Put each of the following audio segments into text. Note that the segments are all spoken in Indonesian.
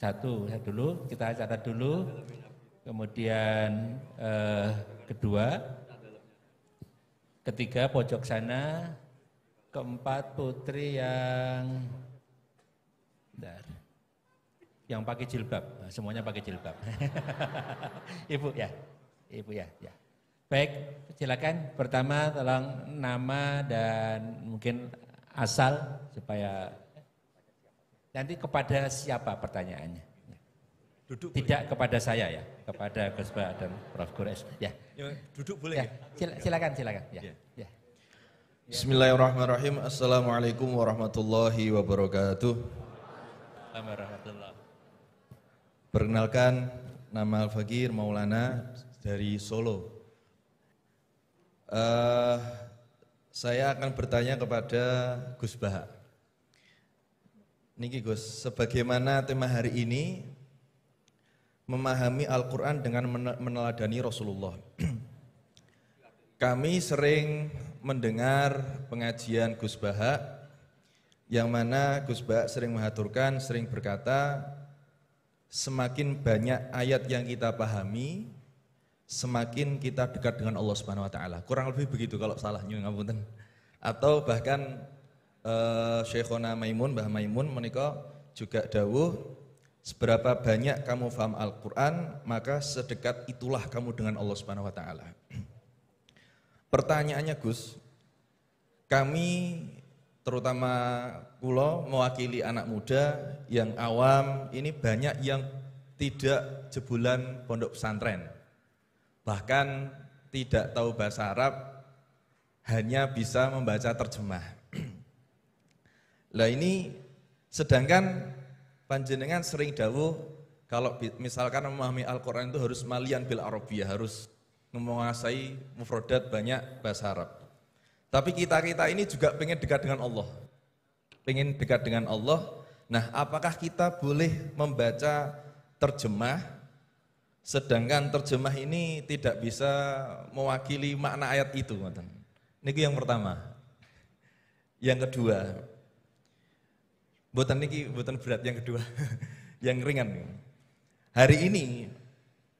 Satu dulu, kita catat dulu. Kemudian kedua, ketiga pojok sana, keempat putri yang pakai jilbab, semuanya pakai jilbab. Ibu ya. Baik, silakan. Pertama tolong nama dan mungkin asal supaya nanti kepada siapa pertanyaannya. Duduk Tidak boleh. Kepada saya ya, kepada Gus Bah dan Prof. Gores. Ya. Duduk boleh ya? Silakan. Ya. Bismillahirrahmanirrahim. Assalamualaikum warahmatullahi wabarakatuh. Warahmatullahi. Perkenalkan, nama Al-Fakir Maulana dari Solo. Saya akan bertanya kepada Gus Bah. Niki Gus, sebagaimana tema hari ini memahami Al-Quran dengan meneladani Rasulullah. Kami sering mendengar pengajian Gus Bah, yang mana Gus Bah sering mengaturkan, sering berkata, semakin banyak ayat yang kita pahami, semakin kita dekat dengan Allah Subhanahu wa taala. Kurang lebih begitu kalau salah nyuwun ngapunten. Atau bahkan Syekhona Maimun, Mbah Maimun menika juga dawuh, seberapa banyak kamu paham Al-Qur'an, maka sedekat itulah kamu dengan Allah Subhanahu wa taala. Pertanyaannya Gus, kami terutama kula mewakili anak muda yang awam ini banyak yang tidak jebolan pondok pesantren. Bahkan tidak tahu bahasa Arab, hanya bisa membaca terjemah. Lah ini sedangkan panjenengan sering dawuh kalau misalkan memahami Al-Quran itu harus malian bil Arabiyah, harus menguasai mufradat banyak bahasa Arab. Tapi kita ini juga pengen dekat dengan Allah. Pengen dekat dengan Allah. Nah, apakah kita boleh membaca terjemah, sedangkan terjemah ini tidak bisa mewakili makna ayat itu? Ini yang pertama. Yang kedua, buatan berat yang kedua, yang ringan.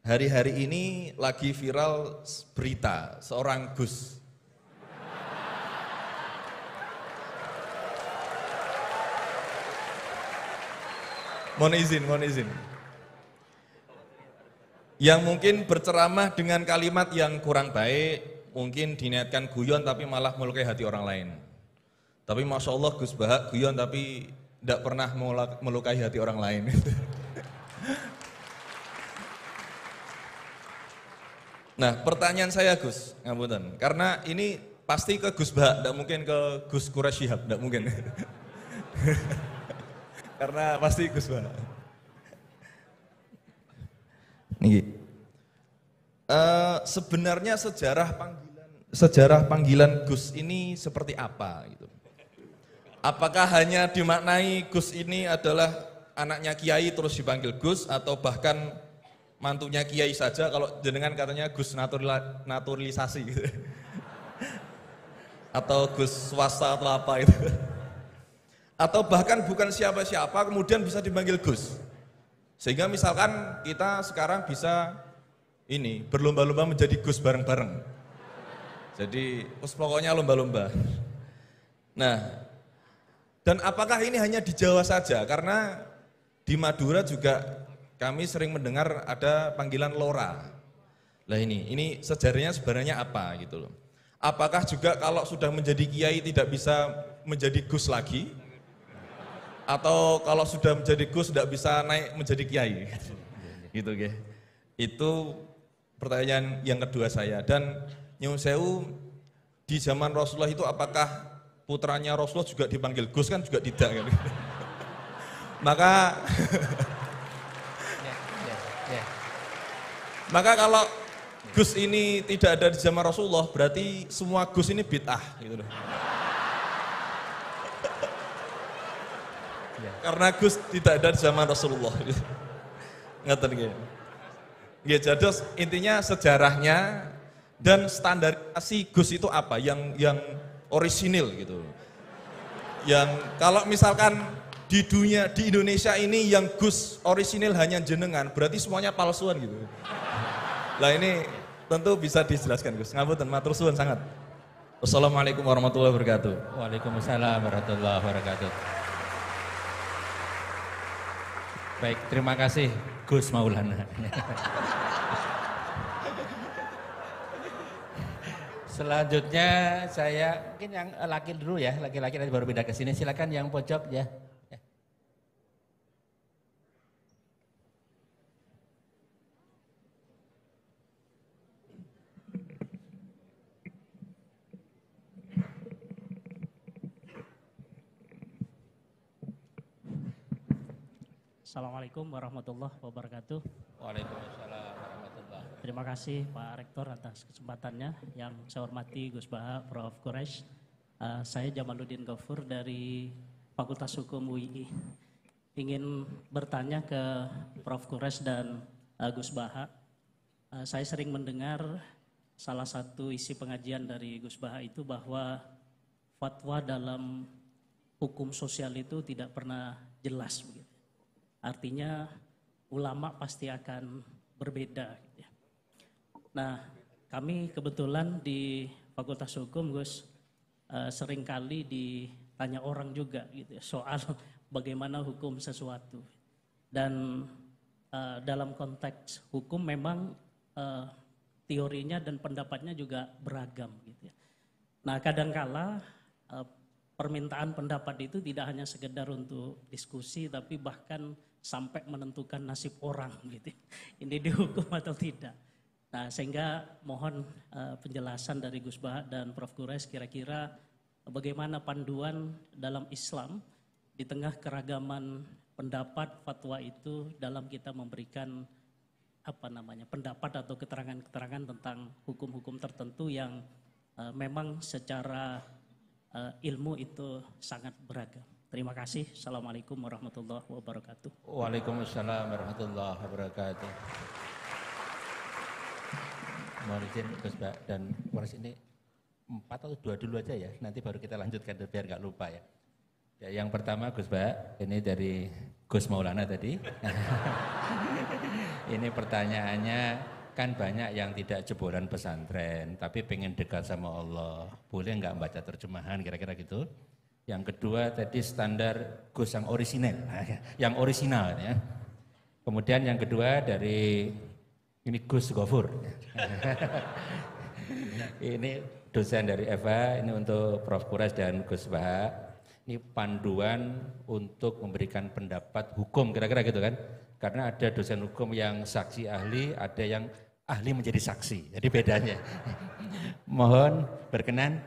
Hari-hari ini lagi viral berita seorang Gus. Mohon izin. Yang mungkin berceramah dengan kalimat yang kurang baik, mungkin diniatkan guyon tapi malah melukai hati orang lain. Tapi Masya Allah Gus Bah guyon tapi tidak pernah melukai hati orang lain. Nah, pertanyaan saya Gus, ngapunten, karena ini pasti ke Gus Bah, tidak mungkin ke Gus Quraisy Shihab, tidak mungkin. Karena pasti Gus Bah. Niki. Sebenarnya sejarah panggilan Gus ini seperti apa gitu. Apakah hanya dimaknai Gus ini adalah anaknya Kiai terus dipanggil Gus, atau bahkan mantunya Kiai saja, kalau jenengan katanya Gus naturalisasi gitu. Atau Gus swasta atau apa itu. Atau bahkan bukan siapa-siapa kemudian bisa dipanggil Gus. Sehingga misalkan kita sekarang bisa ini berlomba-lomba menjadi Gus bareng-bareng. Jadi pokoknya lomba-lomba. Nah, dan apakah ini hanya di Jawa saja? Karena di Madura juga kami sering mendengar ada panggilan Lora. Lah ini sejarahnya sebenarnya apa gitu loh. Apakah juga kalau sudah menjadi kiai tidak bisa menjadi Gus lagi? Atau kalau sudah menjadi Gus tidak bisa naik menjadi kiai? Gitu ya. Itu pertanyaan yang kedua saya. Dan nyuwun sewu, di zaman Rasulullah itu apakah putranya Rasulullah juga dipanggil Gus? Kan juga tidak kan. Maka kalau Gus ini tidak ada di zaman Rasulullah, berarti semua Gus ini bid'ah gitu loh. Karena Gus tidak ada di zaman Rasulullah. Ngeten nggih. Nggih, jadi intinya sejarahnya dan standarisasi Gus itu apa yang orisinil gitu. Yang kalau misalkan di dunia, di Indonesia ini yang Gus orisinil hanya jenengan, berarti semuanya palsuan gitu. Lah ini tentu bisa dijelaskan Gus. Ngapunten, matur suwun sangat. Wassalamualaikum warahmatullahi wabarakatuh. Waalaikumsalam warahmatullahi wabarakatuh. Baik, terima kasih Gus Maulana. Selanjutnya saya mungkin yang laki dulu ya, laki-laki nanti baru pindah ke sini. Silakan yang pojok ya. Assalamualaikum warahmatullahi wabarakatuh. Waalaikumsalam warahmatullahi. Terima kasih Pak Rektor atas kesempatannya. Yang saya hormati Gus Baha, Prof. Quraisy. Saya Jamaluddin Ghaffur dari Fakultas Hukum UII. Ingin bertanya ke Prof. Quraisy dan Gus Baha. Saya sering mendengar salah satu isi pengajian dari Gus Baha itu bahwa fatwa dalam hukum sosial itu tidak pernah jelas begitu. Artinya ulama pasti akan berbeda. Gitu ya. Nah, kami kebetulan di Fakultas Hukum, Gus, seringkali ditanya orang juga gitu ya, soal bagaimana hukum sesuatu. Dan dalam konteks hukum memang teorinya dan pendapatnya juga beragam. Gitu ya. Nah, kadangkala permintaan pendapat itu tidak hanya sekedar untuk diskusi, tapi bahkan sampai menentukan nasib orang gitu. Ini dihukum atau tidak. Nah, sehingga mohon penjelasan dari Gus Baha dan Prof. Quraisy kira-kira bagaimana panduan dalam Islam di tengah keragaman pendapat fatwa itu dalam kita memberikan pendapat atau keterangan-keterangan tentang hukum-hukum tertentu yang memang secara ilmu itu sangat beragam. Terima kasih. Assalamualaikum warahmatullahi wabarakatuh. Waalaikumsalam warahmatullahi wabarakatuh. Mohon izin Gus Baha dan Quraisy ini 4 atau 2 dulu aja ya. Nanti baru kita lanjutkan biar nggak lupa ya. Ya, yang pertama Gus Baha, ini dari Gus Maulana tadi. Ini pertanyaannya, kan banyak yang tidak jebolan pesantren, tapi pengen dekat sama Allah. Boleh nggak baca terjemahan kira-kira gitu? Yang kedua tadi standar Gus yang orisinal, yang orisinal ya. Kemudian yang kedua dari ini Gus Ghafur. Ini dosen dari Eva, ini untuk Prof. Quraisy dan Gus Baha. Ini panduan untuk memberikan pendapat hukum, kira-kira gitu kan. Karena ada dosen hukum yang saksi ahli, ada yang ahli menjadi saksi. Jadi bedanya. Mohon berkenan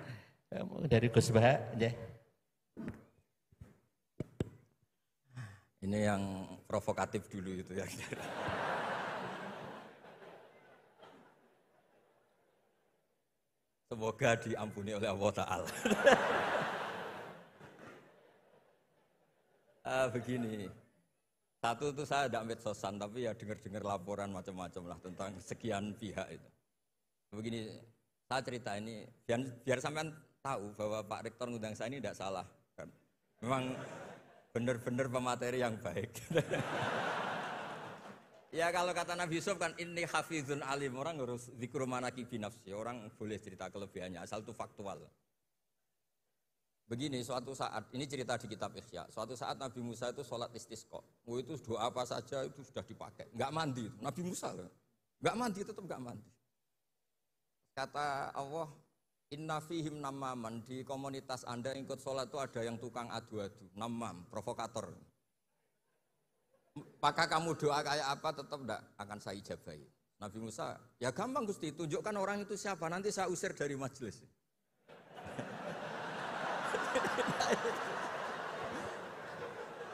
dari Gus Baha. Ya. Ini yang provokatif dulu itu ya. Semoga diampuni oleh Allah Ta'ala. Begini, satu itu saya tidak medsosan, tapi ya dengar-dengar laporan macam-macam lah tentang sekian pihak itu. Begini, saya cerita ini, biar sampean tahu bahwa Pak Rektor ngundang saya ini tidak salah. Kan? Memang benar-benar pemateri yang baik. Ya kalau kata Nabi Yusuf kan ini hafizun alim, orang harus zikru manaki binafsi, orang boleh cerita kelebihannya asal itu faktual. Begini, suatu saat, ini cerita di kitab Ikhya, suatu saat Nabi Musa itu sholat istisqa, itu doa apa saja itu sudah dipakai, nggak mandi, Nabi Musa nggak mandi, tetap nggak mandi. Kata Allah, inna fihim namaman, di komunitas Anda yang ikut sholat itu ada yang tukang adu-adu, namam, provokator. Maka kamu doa kayak apa tetap tidak akan saya ijabahi. Nabi Musa, ya gampang Gusti, tunjukkan orang itu siapa, nanti saya usir dari majelis.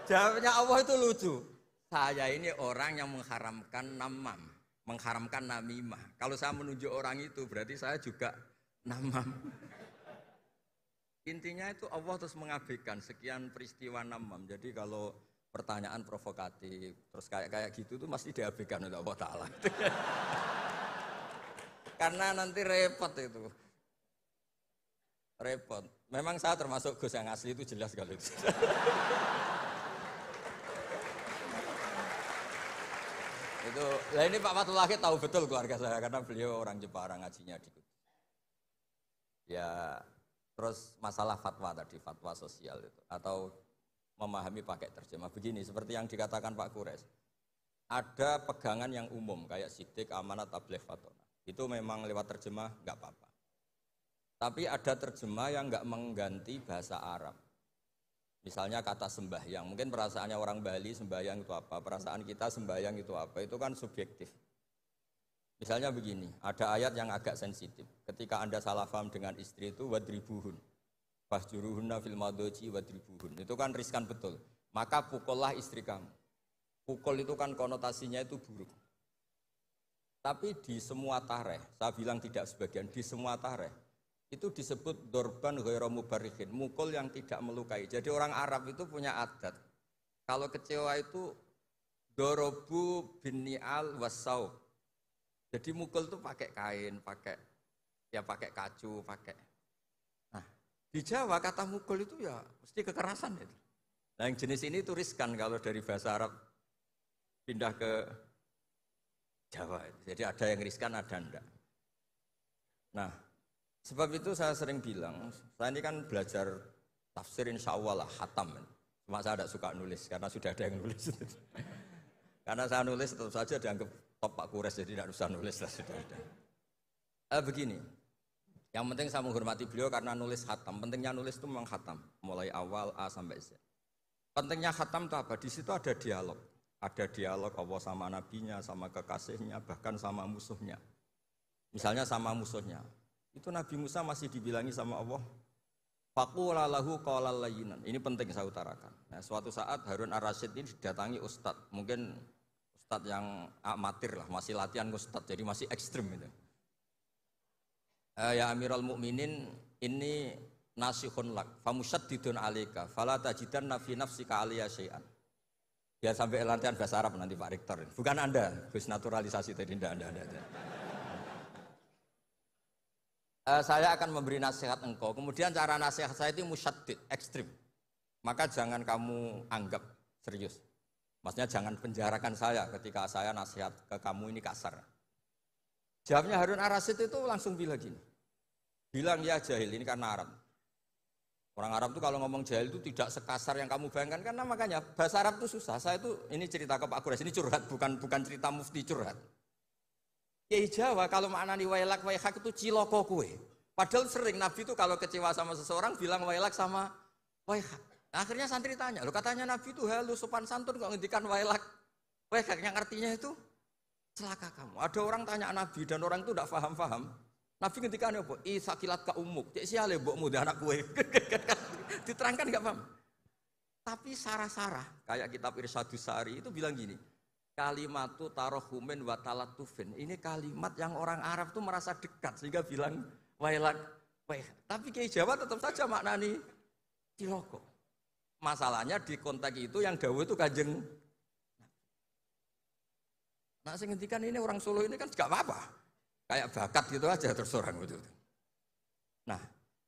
Jawabnya Allah itu lucu. Saya ini orang yang mengharamkan namam, mengharamkan namimah. Kalau saya menunjuk orang itu berarti saya juga namam. Intinya itu Allah terus mengabaikan sekian peristiwa namam. Jadi kalau pertanyaan provokatif terus kayak gitu tuh mesti diabaikan oleh Allah Ta'ala. Karena nanti repot itu. Repot. Memang saya termasuk Gus yang asli itu jelas kalau itu. Itu, lah ini Pak Fathul Laki tahu betul keluarga saya karena beliau orang Jepara ngajinya di Kudus. Ya, terus masalah fatwa tadi, fatwa sosial itu atau memahami pakai terjemah begini seperti yang dikatakan Pak Kures. Ada pegangan yang umum kayak sidik, amanat, tabligh, fatona. Itu memang lewat terjemah nggak apa-apa. Tapi ada terjemah yang nggak mengganti bahasa Arab. Misalnya kata sembahyang, mungkin perasaannya orang Bali sembahyang itu apa, perasaan kita sembahyang itu apa, itu kan subjektif. Misalnya begini, ada ayat yang agak sensitif. Ketika Anda salah paham dengan istri itu wadribuhun, fahjuruhunna fil madoji wadribuhun. Itu kan riskan betul. Maka pukullah istri kamu. Pukul itu kan konotasinya itu buruk. Tapi di semua tareh, saya bilang tidak sebagian, di semua tareh itu disebut dorban ghairu mubarrihin, mukul yang tidak melukai. Jadi orang Arab itu punya adat. Kalau kecewa itu dorobu binni'al wassaub. Jadi mukul itu pakai kain, pakai kacu, pakai. Nah, di Jawa kata mukul itu ya mesti kekerasan itu. Nah, yang jenis ini itu riskan kalau dari bahasa Arab pindah ke Jawa. Jadi ada yang riskan, ada enggak. Nah, sebab itu saya sering bilang, saya ini kan belajar tafsir insya Allah lah, khatam. Cuma saya tidak suka nulis, karena sudah ada yang nulis. Karena saya nulis tetap saja dianggap top Pak Kures, jadi tidak usah nulis lah, sudah ada. Begini, yang penting saya menghormati beliau karena nulis khatam. Pentingnya nulis itu memang khatam, mulai awal A sampai Z. Pentingnya khatam itu apa? Di situ ada dialog. Ada dialog Allah sama nabinya, sama kekasihnya, bahkan sama musuhnya. Misalnya sama musuhnya. Itu Nabi Musa masih dibilangi sama Allah, faqula lahu qawlan layyinan. Ini penting saya utarakan. Nah, suatu saat Harun Ar-Rasyid ini didatangi ustadz, mungkin ustadz yang amatir lah, masih latihan ustadz, jadi masih ekstrim itu. Ya Amirul Mukminin, ini nasihun lak, famusyaddidun alaika, fala tajidanna fi nafsika aliyya syai'an. Ya sampai latihan bahasa Arab nanti Pak Rektor. Bukan Anda, Gus naturalisasi tadi, Anda. Saya akan memberi nasihat engkau, kemudian cara nasihat saya itu musyaddid, ekstrim. Maka jangan kamu anggap serius. Maksudnya jangan penjarakan saya ketika saya nasihat ke kamu ini kasar. Jawabnya Harun Ar-Rasyid itu langsung bilang gini. Bilang ya jahil, ini karena Arab. Orang Arab itu kalau ngomong jahil itu tidak sekasar yang kamu bayangkan, karena makanya bahasa Arab itu susah. Saya itu, ini cerita ke Pak Kures, ini curhat, bukan cerita mufti curhat. Kiai Jawa kalau maknani wailak waihak itu ciloko kue. Padahal sering Nabi itu kalau kecewa sama seseorang bilang wailak sama waihak. Nah, akhirnya santri tanya, loh katanya Nabi itu halus sopan santun kok ngendikan wailak waihak, yang artinya itu celaka kamu. Ada orang tanya Nabi dan orang itu tidak paham. Nabi ngendikan apa? Sakilat ka umuk. Cek siale mbokmu dhe anak kue. Diterangkan enggak paham. Tapi sarah-sarah kayak kitab Irsyadus Sari itu bilang gini. Kalimatu tarohumin wa talatufin. Ini kalimat yang orang Arab tuh merasa dekat sehingga bilang wailak waihak. Tapi Kiai Jawa tetap saja maknani ciloko. Masalahnya di konteks itu yang dawuh itu Kanjeng. Nah, saya ngendikan ini orang Solo ini kan enggak apa-apa. Kayak bakat gitu aja terus orang itu. Nah,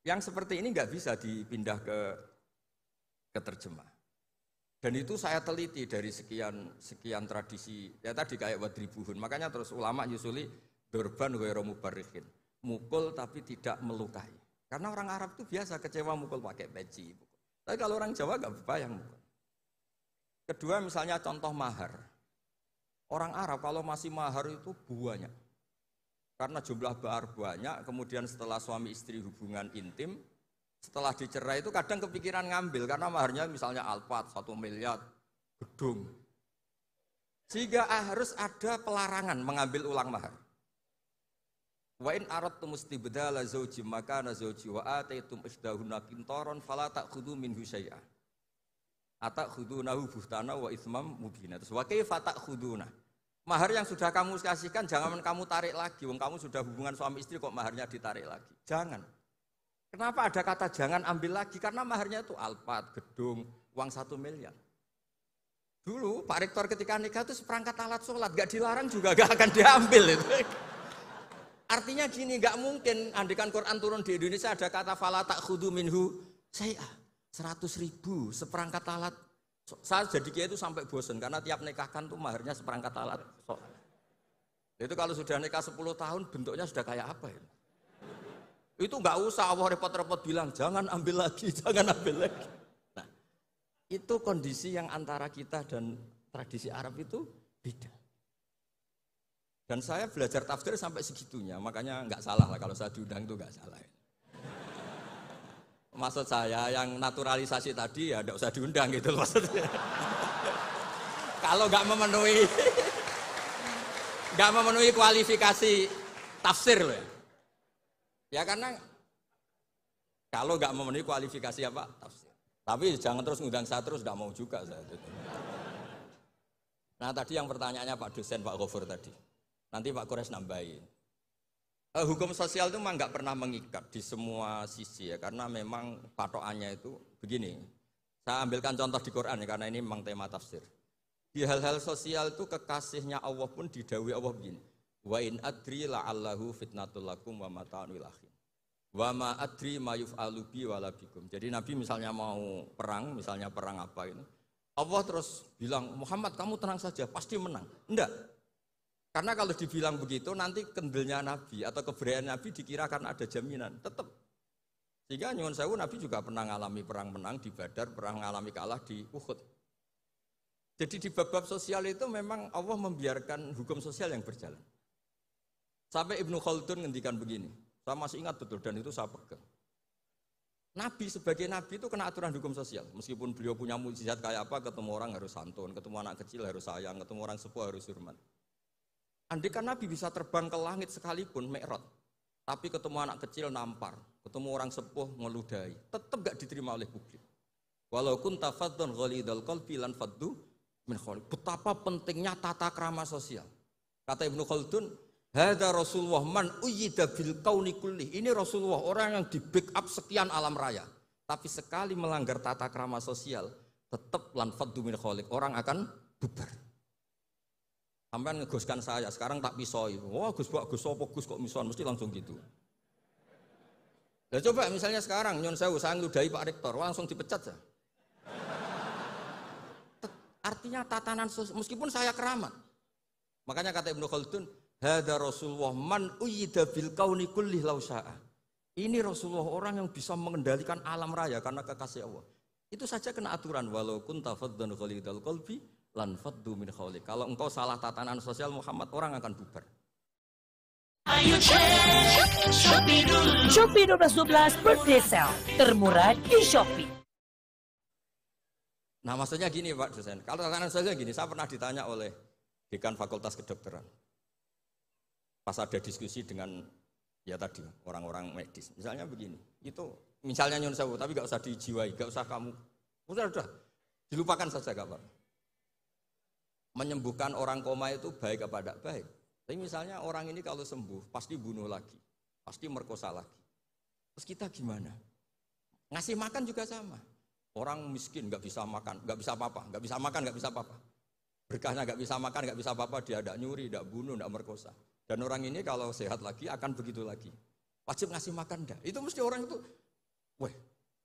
yang seperti ini enggak bisa dipindah ke terjemah. Dan itu saya teliti dari sekian tradisi, ya tadi kayak wadribuhun. Makanya terus ulama nyusuli dorban ghairu mubarrihin. Mukul tapi tidak melukai. Karena orang Arab itu biasa kecewa mukul pakai peci. Tapi kalau orang Jawa enggak bayang mukul. Kedua misalnya contoh mahar. Orang Arab kalau masih mahar itu banyak. Karena jumlah mahar banyak, kemudian setelah suami istri hubungan intim, setelah dicerai itu kadang kepikiran ngambil karena maharnya misalnya Alphard 1 miliar gedung. Sehingga harus ada pelarangan mengambil ulang mahar. Wa in aradtum istibdala zawji makana zawji wa ataitum isdahunna qintaran fala ta'khudhu minhu syai'a. Atakhudunahu buhtana wa itsmam mubina. Terus wa kaifa ta'khuduna? Mahar yang sudah kamu kasihkan jangan kamu tarik lagi. Wong kamu sudah hubungan suami istri kok maharnya ditarik lagi. Jangan. Kenapa ada kata jangan ambil lagi? Karena maharnya itu Alphard, gedung, uang 1 miliar. Dulu Pak Rektor ketika nikah itu seperangkat alat sholat, gak dilarang juga gak akan diambil itu. Artinya gini, gak mungkin andikan Quran turun di Indonesia ada kata fala ta'khudhu minhu syai'a. 100.000 seperangkat alat Saya jadi kiai itu sampai bosen karena tiap nikahkan tuh maharnya seperangkat alat. Itu kalau sudah nikah 10 tahun bentuknya sudah kayak apa ya? Itu nggak usah Allah repot-repot bilang jangan ambil lagi, jangan ambil lagi. Nah, itu kondisi yang antara kita dan tradisi Arab itu beda. Dan saya belajar tafsir sampai segitunya, makanya nggak salah lah kalau saya diundang itu nggak salah. Maksud saya yang naturalisasi tadi ya nggak usah diundang gitu maksudnya. Kalau nggak memenuhi kualifikasi tafsir loh ya. Ya karena kalau nggak memenuhi kualifikasi apa tafsir. Tapi jangan terus ngundang saya terus, nggak mau juga saya. Nah tadi yang pertanyaannya Pak dosen Pak Ghafur tadi. Nanti Pak Quraisy nambahin. Hukum sosial itu memang nggak pernah mengikat di semua sisi ya, karena memang patokannya itu begini. Saya ambilkan contoh di Quran ya, karena ini memang tema tafsir. Di hal-hal sosial itu kekasihnya Allah pun didhawuhi Allah begini. Wa in adri la'allahu fitnatul lakum wa mata'un wil akhin. Wa ma adri ma yuf'alu bi wala bikum. Jadi Nabi misalnya mau perang, misalnya perang apa ini. Allah terus bilang, "Muhammad kamu tenang saja, pasti menang." Enggak. Karena kalau dibilang begitu nanti kendelnya Nabi atau keberanian Nabi dikira karena ada jaminan, tetap. Sehingga nyuwun sewu Nabi juga pernah mengalami perang menang di Badar, pernah mengalami kalah di Uhud. Jadi di bab-bab sosial itu memang Allah membiarkan hukum sosial yang berjalan. Sampai Ibnu Khaldun ngendikan begini, saya masih ingat betul dan itu saya pegang. Nabi sebagai Nabi itu kena aturan hukum sosial. Meskipun beliau punya mukjizat kayak apa, ketemu orang harus santun, ketemu anak kecil harus sayang, ketemu orang sepuh harus hormat. Andai kan Nabi bisa terbang ke langit sekalipun, Mi'raj, tapi ketemu anak kecil nampar, ketemu orang sepuh ngeludahi, tetap gak diterima oleh publik. Walau kunta faddan ghalidhal qalbi lan faddu min khawlik. Betapa pentingnya tata krama sosial. Kata Ibnu Khaldun, hadza Rasulullah man uyyida bil kauni kulli. Ini Rasulullah, orang yang di backup sekian alam raya. Tapi sekali melanggar tata krama sosial, tetap lan faddu min khawlik. Orang akan bubar. Sampai ngegoskan saya, sekarang tak pisoi. Wah Gus apa Gus kok mison, mesti langsung gitu. Nah coba misalnya sekarang, nyun sewu, saya ngeludahi Pak Rektor, langsung dipecat ya. Artinya tatanan sosial, meskipun saya keramat. Makanya kata Ibnu Khaldun, hadza Rasulullah man uyyida bil kauni kulli law syaa. Ini Rasulullah orang yang bisa mengendalikan alam raya karena kekasih Allah. Itu saja kena aturan, walau kunta faddan ghalidhal qalbi lan faddu min khawlik. Kalau engkau salah tatanan sosial Muhammad, orang akan bubar. Ayo Shopee dulu. Shopee 1212 birthday sale termurah di Shopee. Nah maksudnya gini Pak dosen, kalau tatanan sosial gini, saya pernah ditanya oleh dekan Fakultas Kedokteran. Pas ada diskusi dengan ya tadi orang-orang medis, misalnya begini, itu misalnya nyun sewu, tapi gak usah dijiwai, gak usah kamu, udah dilupakan saja gak Pak. Menyembuhkan orang koma itu baik apa tidak baik. Tapi misalnya orang ini kalau sembuh pasti bunuh lagi, pasti merkosa lagi. Terus kita gimana? Ngasih makan juga sama. Orang miskin nggak bisa makan, nggak bisa apa-apa, nggak bisa makan, nggak bisa apa-apa. Berkahnya nggak bisa makan, nggak bisa apa-apa, dia tidak nyuri, tidak bunuh, tidak merkosa. Dan orang ini kalau sehat lagi akan begitu lagi. Wajib ngasih makan enggak? Itu mesti orang itu, weh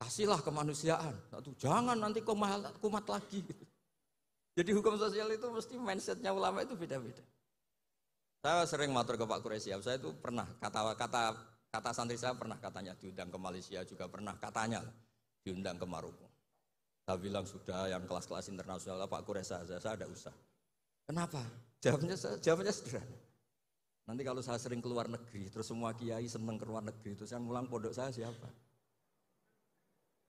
kasihlah kemanusiaan. Jangan nanti kumat lagi. Jadi hukum sosial itu mesti mindsetnya ulama itu beda-beda. Saya sering matur ke Pak Quraisy, saya itu pernah kata santri saya pernah katanya diundang ke Malaysia, juga pernah katanya diundang ke Maroko. Saya bilang sudah yang kelas-kelas internasional Pak Quraisy saya ada usah. Kenapa? Jawabannya sederhana. Nanti kalau saya sering keluar negeri, terus semua kiai seneng keluar negeri, terus yang ngulang pondok saya siapa?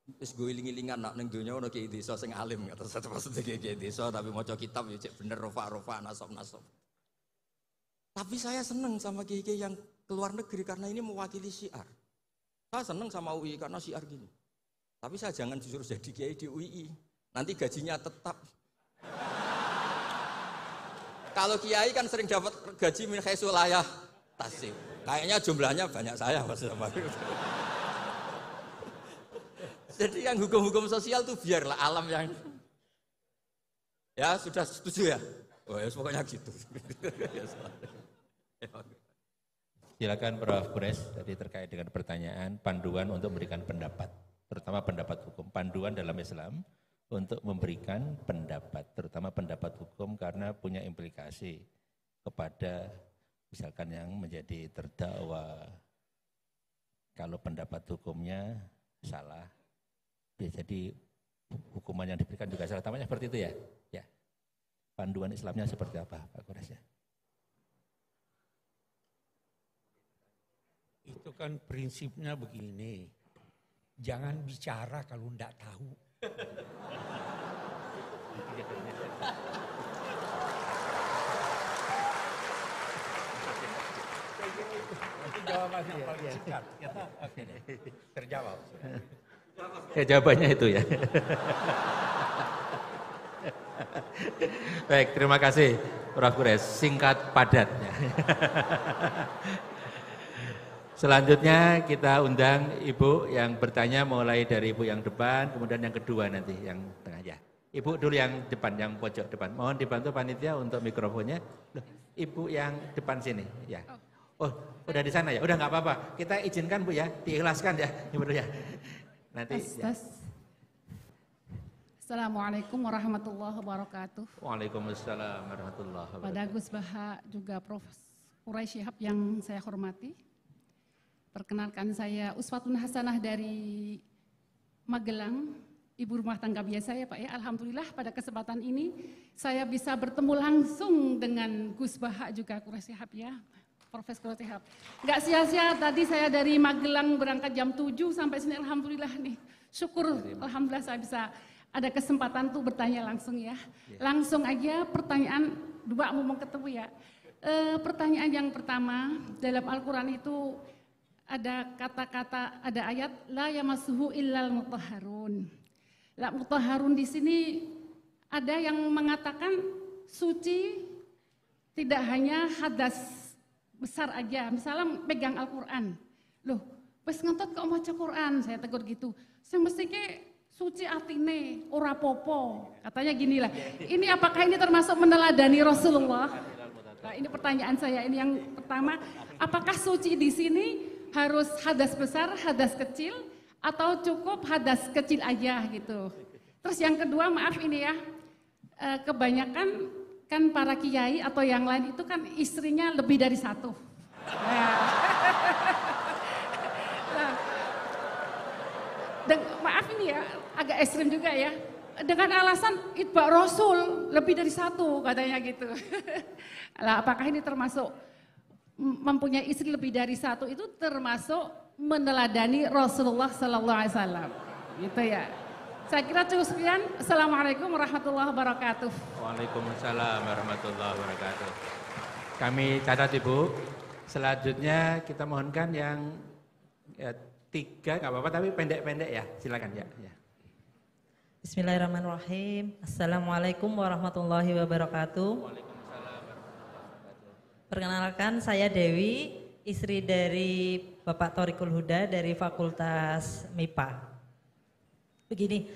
Terus gue iling-ilingan nak neng dunia ono kiai desa sing alim kata saya maksudnya kiai desa tapi maca kitab ya cek bener rofa nasab. Tapi saya seneng sama kiai yang keluar negeri karena ini mewakili syiar. Saya seneng sama UI karena syiar gini. Tapi saya jangan disuruh jadi kiai di UI. Nanti gajinya tetap. Kalau kiai kan sering dapat gaji min khaisul layah tasib. Kayaknya jumlahnya banyak saya maksudnya. Jadi yang hukum-hukum sosial tuh biarlah alam yang ya sudah setuju ya. Oh ya pokoknya gitu. Silakan Prof. Quraisy tadi terkait dengan pertanyaan panduan untuk memberikan pendapat, terutama pendapat hukum, panduan dalam Islam untuk memberikan pendapat, terutama pendapat hukum karena punya implikasi kepada misalkan yang menjadi terdakwa. Kalau pendapat hukumnya salah, jadi hukuman yang diberikan juga salah. Tampaknya seperti itu ya. Ya. Panduan Islamnya seperti apa, Pak Kores ya? Itu kan prinsipnya begini, jangan bicara kalau enggak tahu. Itu jawabannya paling singkat. Oke, terjawab. Ya jawabannya itu ya. Baik, terima kasih Prof. Kures, singkat padat. Selanjutnya kita undang Ibu yang bertanya mulai dari Ibu yang depan, kemudian yang kedua nanti yang tengah ya. Ibu dulu yang depan, yang pojok depan. Mohon dibantu panitia untuk mikrofonnya. Loh, Ibu yang depan sini ya. Oh, udah di sana ya. Udah nggak apa-apa. Kita izinkan Bu ya, diikhlaskan ya, Ibu ya. Nanti. Ya. Assalamualaikum warahmatullahi wabarakatuh. Waalaikumsalam warahmatullahi wabarakatuh. Pada Gus Baha juga Prof. Quraisy Shihab yang saya hormati. Perkenalkan saya Uswatun Hasanah dari Magelang, ibu rumah tangga biasa ya Pak ya. Alhamdulillah pada kesempatan ini saya bisa bertemu langsung dengan Gus Baha juga Quraisy Shihab ya. Profesor Quraisy Shihab. Enggak sia-sia tadi saya dari Magelang berangkat jam 7 sampai sini alhamdulillah nih. Syukur alhamdulillah saya bisa ada kesempatan tuh bertanya langsung ya. Langsung aja pertanyaan dua mau ketemu ya. Pertanyaan yang pertama dalam Al-Qur'an itu ada kata-kata, ada ayat la yamassuhu illal mutahharun. La mutahharun di sini ada yang mengatakan suci tidak hanya hadas besar aja. Misalnya pegang Al-Qur'an. Loh, wis ngentot kok maca Qur'an, saya tegur gitu. Sing mestike suci atine, ora popo. Katanya gini lah. Ini apakah ini termasuk meneladani Rasulullah? Nah, ini pertanyaan saya. Ini yang pertama, apakah suci di sini harus hadas besar, hadas kecil, atau cukup hadas kecil aja gitu. Terus yang kedua, maaf ini ya, kebanyakan kan para kiai atau yang lain itu kan istrinya lebih dari satu. Maaf ini ya, agak ekstrim juga ya. Dengan alasan itba Rasul lebih dari satu katanya gitu. Lah, apakah ini termasuk mempunyai istri lebih dari satu itu termasuk meneladani Rasulullah Sallallahu Alaihi Wasallam, gitu ya. Saya kira cukup sekian. Assalamualaikum warahmatullahi wabarakatuh. Waalaikumsalam warahmatullahi wabarakatuh. Kami catat Ibu. Selanjutnya kita mohonkan yang ya, 3, nggak apa-apa tapi pendek-pendek ya. Silakan ya. Bismillahirrahmanirrahim. Assalamualaikum warahmatullahi wabarakatuh. Perkenalkan, saya Dewi, istri dari Bapak Thoriqul Huda dari Fakultas MIPA. Begini,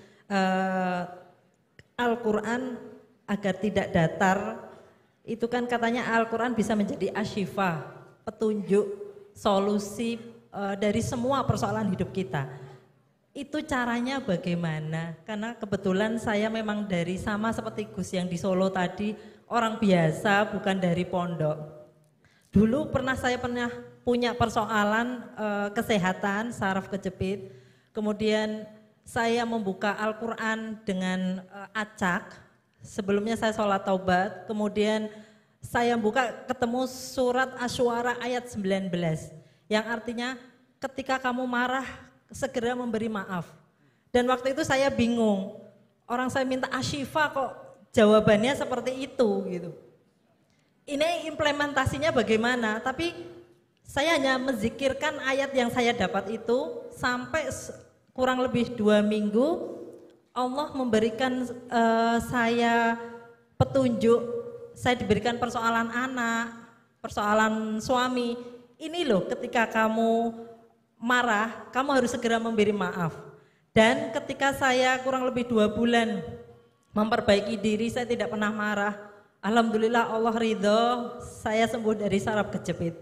Al-Quran agar tidak datar, itu kan katanya Al-Quran bisa menjadi asyifa, petunjuk, solusi dari semua persoalan hidup kita. Itu caranya bagaimana? Karena kebetulan saya memang dari sama seperti Gus yang di Solo tadi, orang biasa bukan dari pondok. Dulu saya pernah punya persoalan kesehatan, saraf kejepit. Kemudian saya membuka Al-Quran dengan acak. Sebelumnya saya sholat taubat. Kemudian saya buka ketemu surat Asy-Syu'ara ayat 19. Yang artinya ketika kamu marah segera memberi maaf. Dan waktu itu saya bingung. Orang saya minta asyifa kok jawabannya seperti itu gitu. Ini implementasinya bagaimana, tapi saya hanya menzikirkan ayat yang saya dapat itu sampai kurang lebih 2 minggu Allah memberikan saya petunjuk, saya diberikan persoalan anak, persoalan suami. Ini loh ketika kamu marah, kamu harus segera memberi maaf. Dan ketika saya kurang lebih 2 bulan memperbaiki diri, saya tidak pernah marah. Alhamdulillah Allah ridho, saya sembuh dari saraf kejepit.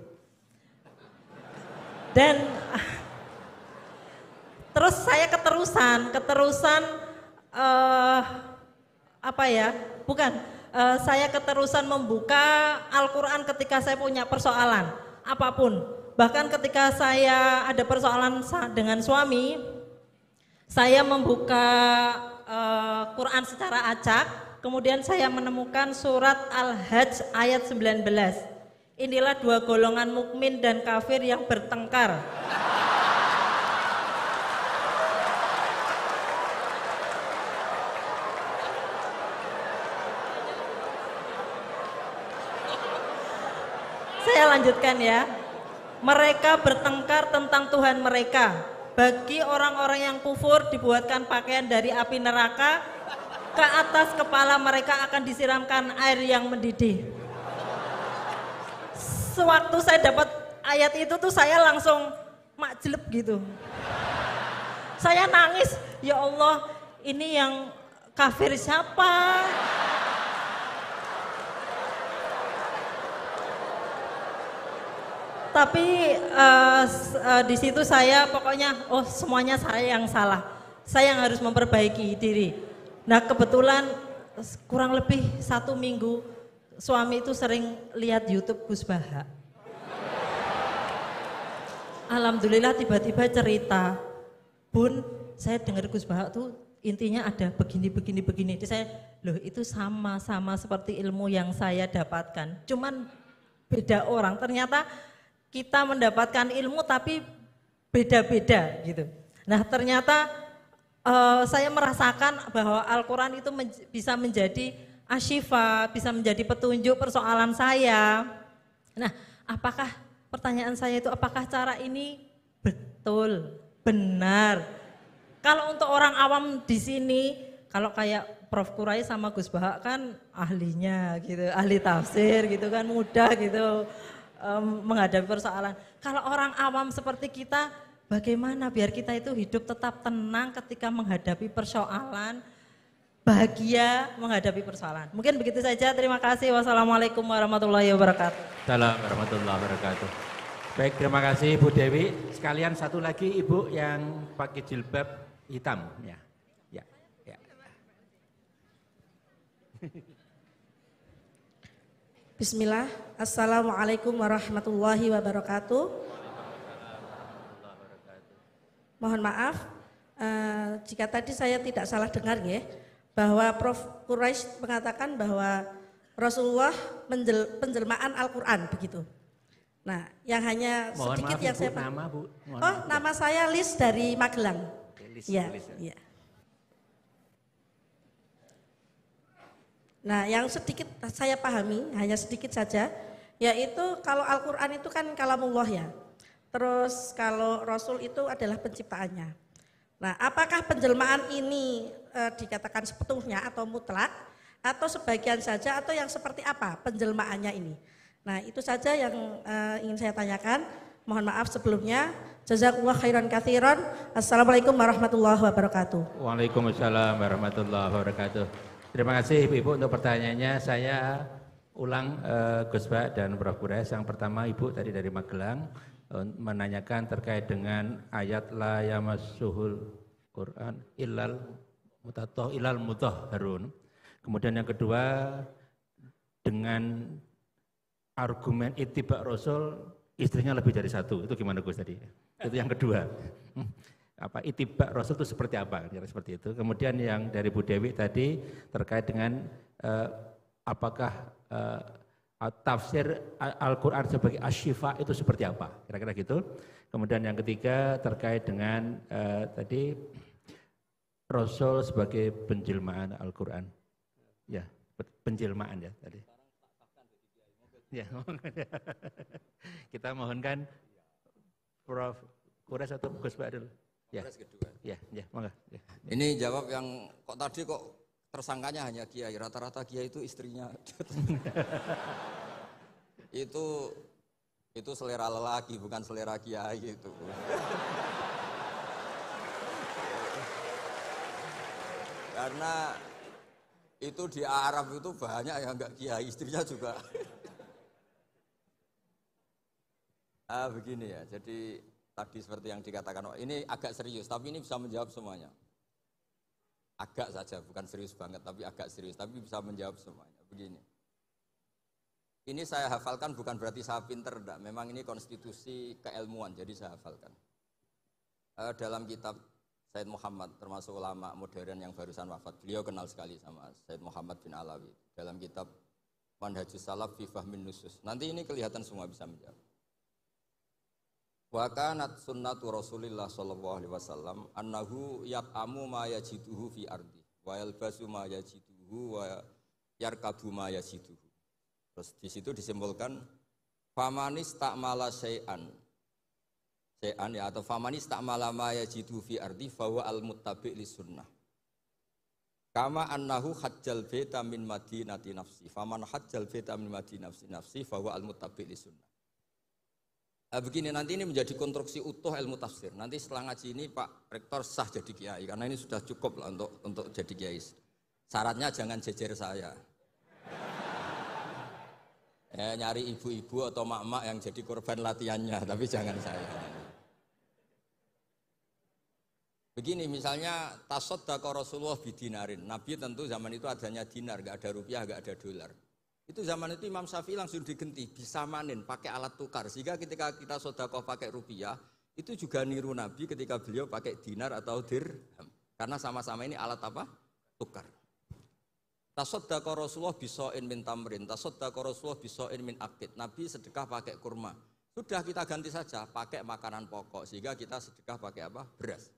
Dan terus saya keterusan apa ya? Bukan. Saya keterusan membuka Al-Quran ketika saya punya persoalan apapun. Bahkan ketika saya ada persoalan dengan suami, saya membuka Quran secara acak, kemudian saya menemukan surat Al-Hajj ayat 19. Inilah dua golongan mukmin dan kafir yang bertengkar. Saya lanjutkan ya. Mereka bertengkar tentang Tuhan mereka. Bagi orang-orang yang kufur dibuatkan pakaian dari api neraka, ke atas kepala mereka akan disiramkan air yang mendidih. Sewaktu saya dapat ayat itu tuh saya langsung makjeleb gitu. Saya nangis, ya Allah, ini yang kafir siapa? Tapi di situ saya pokoknya, oh semuanya saya yang salah. Saya yang harus memperbaiki diri. Nah kebetulan kurang lebih 1 minggu suami itu sering lihat YouTube Gus Baha. Alhamdulillah tiba-tiba cerita, Bun, saya dengar Gus Baha tuh intinya ada begini. Jadi saya, loh itu sama seperti ilmu yang saya dapatkan. Cuman beda orang, ternyata kita mendapatkan ilmu tapi beda-beda gitu. Nah ternyata saya merasakan bahwa Al-Quran itu bisa menjadi asyifa, bisa menjadi petunjuk persoalan saya. Nah apakah pertanyaan saya itu apakah cara ini betul, benar? Kalau untuk orang awam di sini, kalau kayak Prof. Quraisy sama Gus Baha kan ahlinya gitu, ahli tafsir gitu kan, mudah gitu menghadapi persoalan. Kalau orang awam seperti kita, bagaimana biar kita itu hidup tetap tenang ketika menghadapi persoalan, bahagia menghadapi persoalan. Mungkin begitu saja, terima kasih. Wassalamualaikum warahmatullahi wabarakatuh. Assalamualaikum warahmatullahi wabarakatuh. Baik, terima kasih Bu Dewi. Sekalian satu lagi Ibu yang pakai jilbab hitam. Ya. Bismillah, Assalamualaikum warahmatullahi wabarakatuh. Mohon maaf, jika tadi saya tidak salah dengar ya, bahwa Prof. Quraisy mengatakan bahwa Rasulullah penjelmaan Al-Quran begitu. Nah, yang hanya Mohon sedikit maaf, yang Ibu, saya nama Bu. nama saya Lis dari Magelang. Lis, Ya, Lis, ya. Nah, yang sedikit saya pahami, hanya sedikit saja, yaitu kalau Al-Quran itu kan kalamullah ya. Terus kalau Rasul itu adalah penciptaannya. Nah, apakah penjelmaan ini dikatakan sepenuhnya atau mutlak, atau sebagian saja, atau yang seperti apa penjelmaannya ini? Nah, itu saja yang ingin saya tanyakan. Mohon maaf sebelumnya. Jazakumullah khairan katsiran. Assalamualaikum warahmatullahi wabarakatuh. Waalaikumsalam warahmatullahi wabarakatuh. Terima kasih Ibu untuk pertanyaannya. Saya ulang Gus Baha dan Prof. Quraisy. Yang pertama Ibu tadi dari Magelang menanyakan terkait dengan ayat la yamassuhul Quran illal mutahharun. Kemudian yang kedua dengan argumen ittiba Rasul istrinya lebih dari satu. Itu gimana Gus tadi? Itu yang kedua. Apa ittiba Rasul itu seperti apa? Kira seperti itu. Kemudian yang dari Bu Dewi tadi terkait dengan apakah tafsir Al-Quran sebagai asyifa itu seperti apa? Kira-kira gitu. Kemudian yang ketiga terkait dengan tadi Rasul sebagai penjelmaan Al-Quran. Ya, penjelmaan ya tadi. Ya, kita mohonkan Prof. Quraisy atau Gus Baha dulu. Ya, ya, monggo. Ya. Ini jawab yang kok tadi kok tersangkanya hanya kiai, rata-rata kiai itu istrinya. itu selera lelaki bukan selera kiai itu. Karena itu di Arab itu banyak yang enggak kiai, istrinya juga. Begini ya, jadi tadi seperti yang dikatakan, ini agak serius, tapi ini bisa menjawab semuanya. agak saja, bukan serius banget, tapi agak serius, tapi bisa menjawab semuanya. Begini, ini saya hafalkan bukan berarti saya pinter, enggak. Memang ini konstitusi keilmuan, jadi saya hafalkan. Dalam kitab Said Muhammad, termasuk ulama modern yang barusan wafat, beliau kenal sekali sama Said Muhammad bin Alawi. Dalam kitab Manhajus Salaf fi Fahmin Nusus. Nanti ini kelihatan semua bisa menjawab. Wa kanat sunnatu Rasulillah sallallahu alaihi wasallam annahu yat'amu ma yajiduhu fi ardi wa yalbasu ma yajiduhu wa yarkabu ma yajiduhu. Terus di situ disimpulkan famanis ta'mala syai'an ya, atau famanis ta'mala ma yajiduhu fi ardi fa huwa al-muttabi' lis sunnah. Kama annahu hajjal baita min madinati nafsi faman hajjal baita min madinati nafsi fa huwa al-muttabi' lis sunnah. Begini, nanti ini menjadi konstruksi utuh ilmu tafsir. Nanti setelah ngaji ini Pak Rektor sah jadi kiai, karena ini sudah cukup lah untuk jadi kiai. Syaratnya jangan jejer saya. Nyari ibu-ibu atau mak-mak yang jadi korban latihannya, tapi jangan saya. Begini, misalnya tasaddaqa Rasulullah bidinarin. Nabi tentu zaman itu adanya dinar, gak ada rupiah, gak ada dolar. Itu zaman itu Imam Syafi'i langsung digenti, bisa manen pakai alat tukar. Sehingga ketika kita sedekah pakai rupiah, itu juga niru Nabi ketika beliau pakai dinar atau dirham. Karena sama-sama ini alat apa? Tukar. Tasaddaqa Rasulullah biso'in min tamrin, tasaddaqa Rasulullah biso'in min akid. Nabi sedekah pakai kurma. Sudah kita ganti saja, pakai makanan pokok. Sehingga kita sedekah pakai apa? Beras.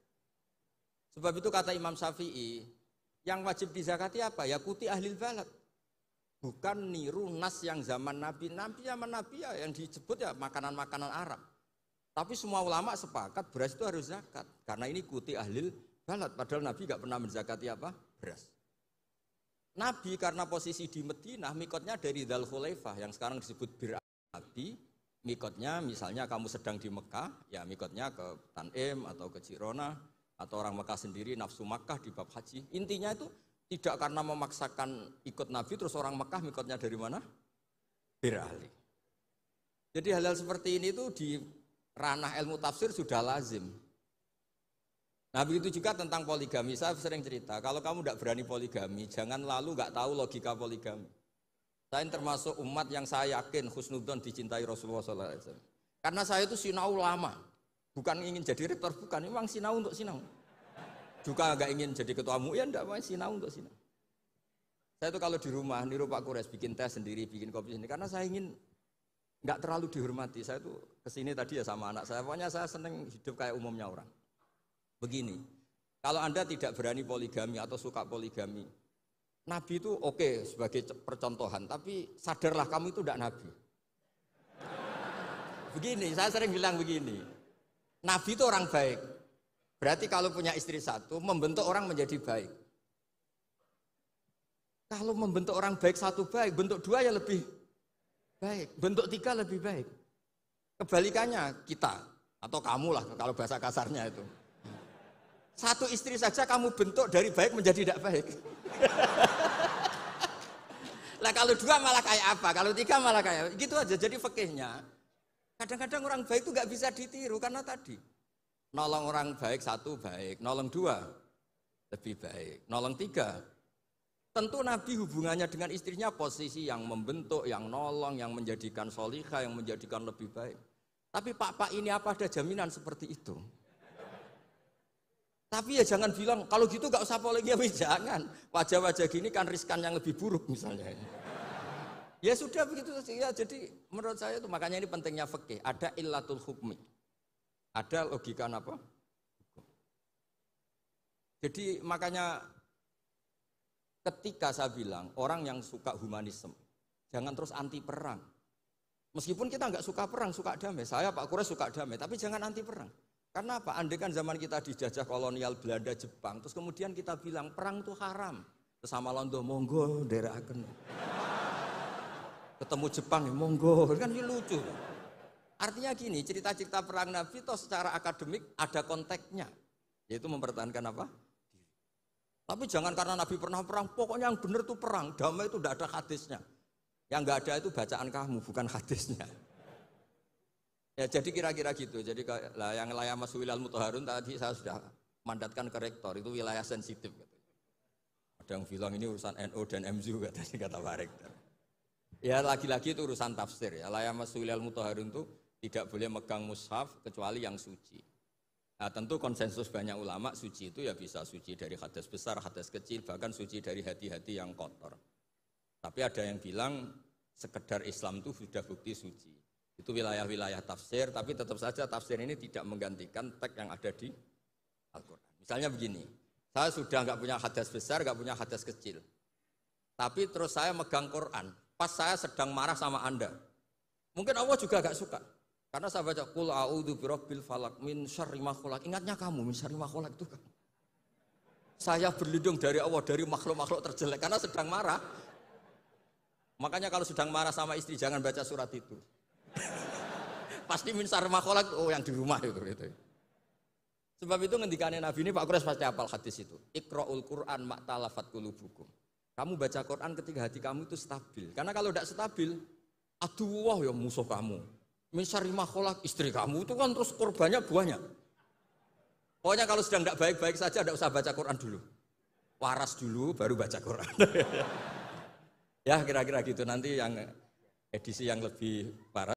Sebab itu kata Imam Syafi'i, yang wajib dizakati apa? Ya kuti ahlil balad. Bukan niru nas yang zaman Nabi. Nabi zaman Nabi ya yang disebut ya makanan-makanan Arab. Tapi semua ulama sepakat beras itu harus zakat. Karena ini kuti ahlil balad. Padahal Nabi gak pernah menzakati apa? Beras. Nabi karena posisi di Madinah, mikotnya dari Dzul Khulaifah yang sekarang disebut Bir Nabi. Mikotnya misalnya kamu sedang di Mekah, ya mikotnya ke Tanim atau ke Jirona. Atau orang Mekah sendiri nafsu Makkah di bab haji. Intinya itu tidak karena memaksakan ikut Nabi, terus orang Mekah mikotnya dari mana? Bir Ali. Jadi hal-hal seperti ini itu di ranah ilmu tafsir sudah lazim. Nah begitu juga tentang poligami, saya sering cerita, kalau kamu tidak berani poligami, jangan lalu nggak tahu logika poligami. Saya termasuk umat yang saya yakin husnudzon dicintai Rasulullah SAW. Karena saya itu sinau lama, bukan ingin jadi rektor, bukan, memang sinau untuk sinau. Juga nggak ingin jadi ketua MUI, ya enggak, sinau untuk sinau. Saya itu kalau di rumah, niru Pak Kures, bikin teh sendiri, bikin kopi sendiri, karena saya ingin nggak terlalu dihormati. Saya tuh kesini tadi ya sama anak saya, pokoknya saya seneng hidup kayak umumnya orang. Begini, kalau Anda tidak berani poligami atau suka poligami, Nabi itu oke sebagai percontohan, tapi sadarlah kamu itu tidak Nabi. Begini, saya sering bilang begini, Nabi itu orang baik. Berarti kalau punya istri satu, membentuk orang menjadi baik. Kalau membentuk orang baik satu baik, bentuk dua ya lebih baik, bentuk tiga lebih baik. Kebalikannya kita, atau kamu lah kalau bahasa kasarnya itu. Satu istri saja kamu bentuk dari baik menjadi tidak baik. Lah kalau dua malah kayak apa? Kalau tiga malah kayak gitu aja. Jadi fikihnya kadang-kadang orang baik itu nggak bisa ditiru karena tadi nolong orang baik satu baik, nolong dua lebih baik, nolong tiga. Tentu Nabi hubungannya dengan istrinya posisi yang membentuk, yang nolong, yang menjadikan solihah, yang menjadikan lebih baik. Tapi pak ini apa ada jaminan seperti itu? Tapi ya jangan bilang, kalau gitu gak usah poligami, jangan. Wajah-wajah gini kan riskan yang lebih buruk misalnya. Ya sudah begitu saja. Jadi menurut saya itu makanya ini pentingnya fikih. Ada illatul hukmi. Ada logika apa? Jadi makanya ketika saya bilang orang yang suka humanisme, jangan terus anti perang. Meskipun kita nggak suka perang, suka damai. Saya Pak Kures suka damai, tapi jangan anti perang. Karena apa? Andai kan zaman kita dijajah kolonial Belanda, Jepang, terus kemudian kita bilang perang itu haram. Terus sama Londo, monggo, daerahkan. Ketemu Jepang, monggo, kan ini lucu. Artinya gini, cerita-cerita perang Nabi itu secara akademik ada konteksnya, yaitu mempertahankan apa? Tapi jangan karena Nabi pernah perang, pokoknya yang benar itu perang, damai itu tidak ada hadisnya. Yang nggak ada itu bacaan kamu, bukan hadisnya. Ya jadi kira-kira gitu. Jadi yang wilayah Mas Wilal Muthaharun tadi saya sudah mandatkan ke rektor, itu wilayah sensitif. Ada yang bilang ini urusan NU dan MZU kata Pak Rektor. Ya lagi-lagi itu urusan tafsir ya. La yamassul mutahharun itu tidak boleh megang mushaf kecuali yang suci. Nah, tentu konsensus banyak ulama suci itu ya bisa suci dari hadas besar, hadas kecil, bahkan suci dari hati-hati yang kotor. Tapi ada yang bilang sekedar Islam itu sudah bukti suci. Itu wilayah-wilayah tafsir, tapi tetap saja tafsir ini tidak menggantikan teks yang ada di Al-Quran. Misalnya begini, saya sudah nggak punya hadas besar, nggak punya hadas kecil. Tapi terus saya megang Quran, pas saya sedang marah sama Anda. Mungkin Allah juga gak suka. Karena saya baca, Qul a'udzu birabbil falaq min syarri ma khalaq. Ingatnya kamu, min syarri ma khalaq itu kan. Saya berlindung dari Allah, dari makhluk-makhluk terjelek. Karena sedang marah. Makanya kalau sedang marah sama istri, jangan baca surat itu. Pasti min syarri ma khalaq, oh yang di rumah itu. Sebab itu ngendikane Nabi ini, Pak Quraisy pasti hafal hadis itu. Iqra'ul Qur'an ma'talafat qulubukum. Kamu baca Quran ketika hati kamu itu stabil. Karena kalau tidak stabil, aduh ya musuh kamu. Min syarri ma khalaq, istri kamu itu kan terus korbannya banyak. Pokoknya kalau sedang tidak baik-baik saja tidak usah baca Quran dulu. Waras dulu baru baca Quran. Ya kira-kira gitu, nanti yang edisi yang lebih parah.